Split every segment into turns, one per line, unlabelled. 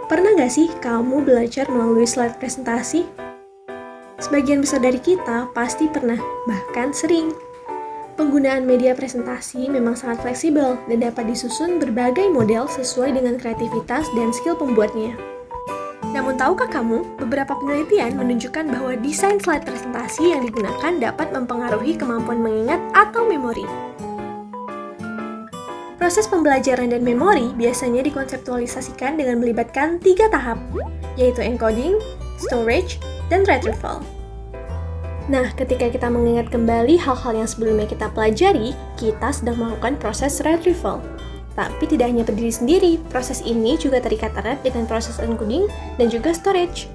Pernah nggak sih kamu belajar melalui slide presentasi? Sebagian besar dari kita pasti pernah, bahkan sering. Penggunaan media presentasi memang sangat fleksibel dan dapat disusun berbagai model sesuai dengan kreativitas dan skill pembuatnya. Namun tahukah kamu, beberapa penelitian menunjukkan bahwa desain slide presentasi yang digunakan dapat mempengaruhi kemampuan mengingat atau memori. Proses pembelajaran dan memori biasanya dikonseptualisasikan dengan melibatkan 3 tahap, yaitu encoding, storage, dan retrieval. Nah, ketika kita mengingat kembali hal-hal yang sebelumnya kita pelajari, kita sedang melakukan proses retrieval. Tapi tidak hanya berdiri sendiri, proses ini juga terikat erat dengan proses encoding dan juga storage.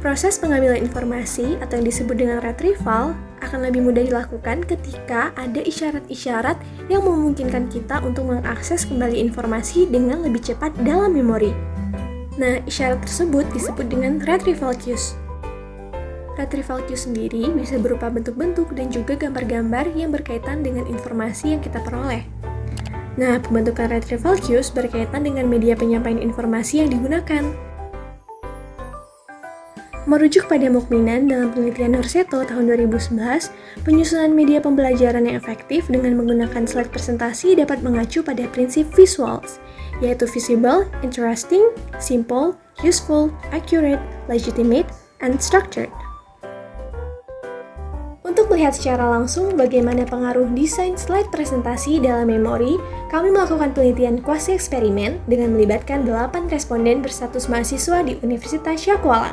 Proses pengambilan informasi atau yang disebut dengan retrieval akan lebih mudah dilakukan ketika ada isyarat-isyarat yang memungkinkan kita untuk mengakses kembali informasi dengan lebih cepat dalam memori. Nah, isyarat tersebut disebut dengan retrieval cues. Retrieval cues sendiri bisa berupa bentuk-bentuk dan juga gambar-gambar yang berkaitan dengan informasi yang kita peroleh. Nah, pembentukan retrieval cues berkaitan dengan media penyampaian informasi yang digunakan. Merujuk pada Mukminan dalam penelitian Norseto tahun 2011, penyusunan media pembelajaran yang efektif dengan menggunakan slide presentasi dapat mengacu pada prinsip visuals, yaitu visible, interesting, simple, useful, accurate, legitimate, and structured. Untuk melihat secara langsung bagaimana pengaruh desain slide presentasi dalam memori, kami melakukan penelitian quasi-eksperimen dengan melibatkan 8 responden berstatus mahasiswa di Universitas Syakuala.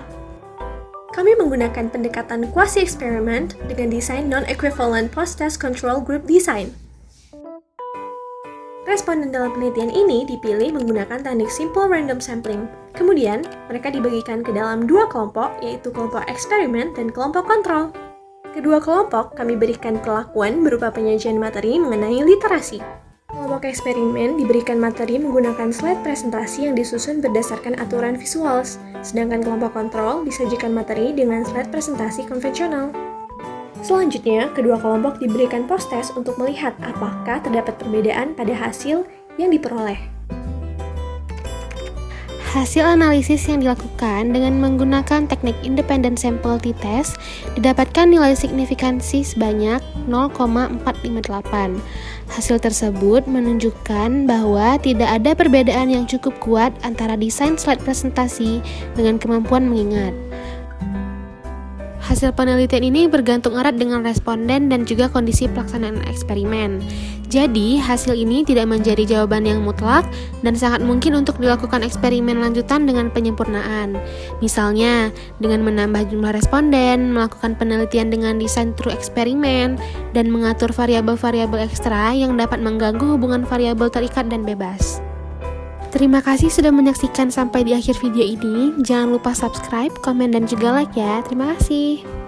Kami menggunakan pendekatan quasi-eksperimen dengan desain non-equivalent post-test control group design. Responden dalam penelitian ini dipilih menggunakan teknik simple random sampling. Kemudian, mereka dibagikan ke dalam 2 kelompok, yaitu kelompok eksperimen dan kelompok kontrol. Kedua kelompok kami berikan perlakuan berupa penyajian materi mengenai literasi. Kelompok eksperimen diberikan materi menggunakan slide presentasi yang disusun berdasarkan aturan visuals, sedangkan kelompok kontrol disajikan materi dengan slide presentasi konvensional. Selanjutnya, kedua kelompok diberikan post-test untuk melihat apakah terdapat perbedaan pada hasil yang diperoleh.
Hasil analisis yang dilakukan dengan menggunakan teknik independent sample t-test didapatkan nilai signifikansi sebanyak 0,458. Hasil tersebut menunjukkan bahwa tidak ada perbedaan yang cukup kuat antara desain slide presentasi dengan kemampuan mengingat. Hasil penelitian ini bergantung erat dengan responden dan juga kondisi pelaksanaan eksperimen. Jadi, hasil ini tidak menjadi jawaban yang mutlak dan sangat mungkin untuk dilakukan eksperimen lanjutan dengan penyempurnaan. Misalnya, dengan menambah jumlah responden, melakukan penelitian dengan desain true eksperimen, dan mengatur variabel-variabel ekstra yang dapat mengganggu hubungan variabel terikat dan bebas. Terima kasih sudah menyaksikan sampai di akhir video ini. Jangan lupa subscribe, komen, dan juga like ya. Terima kasih.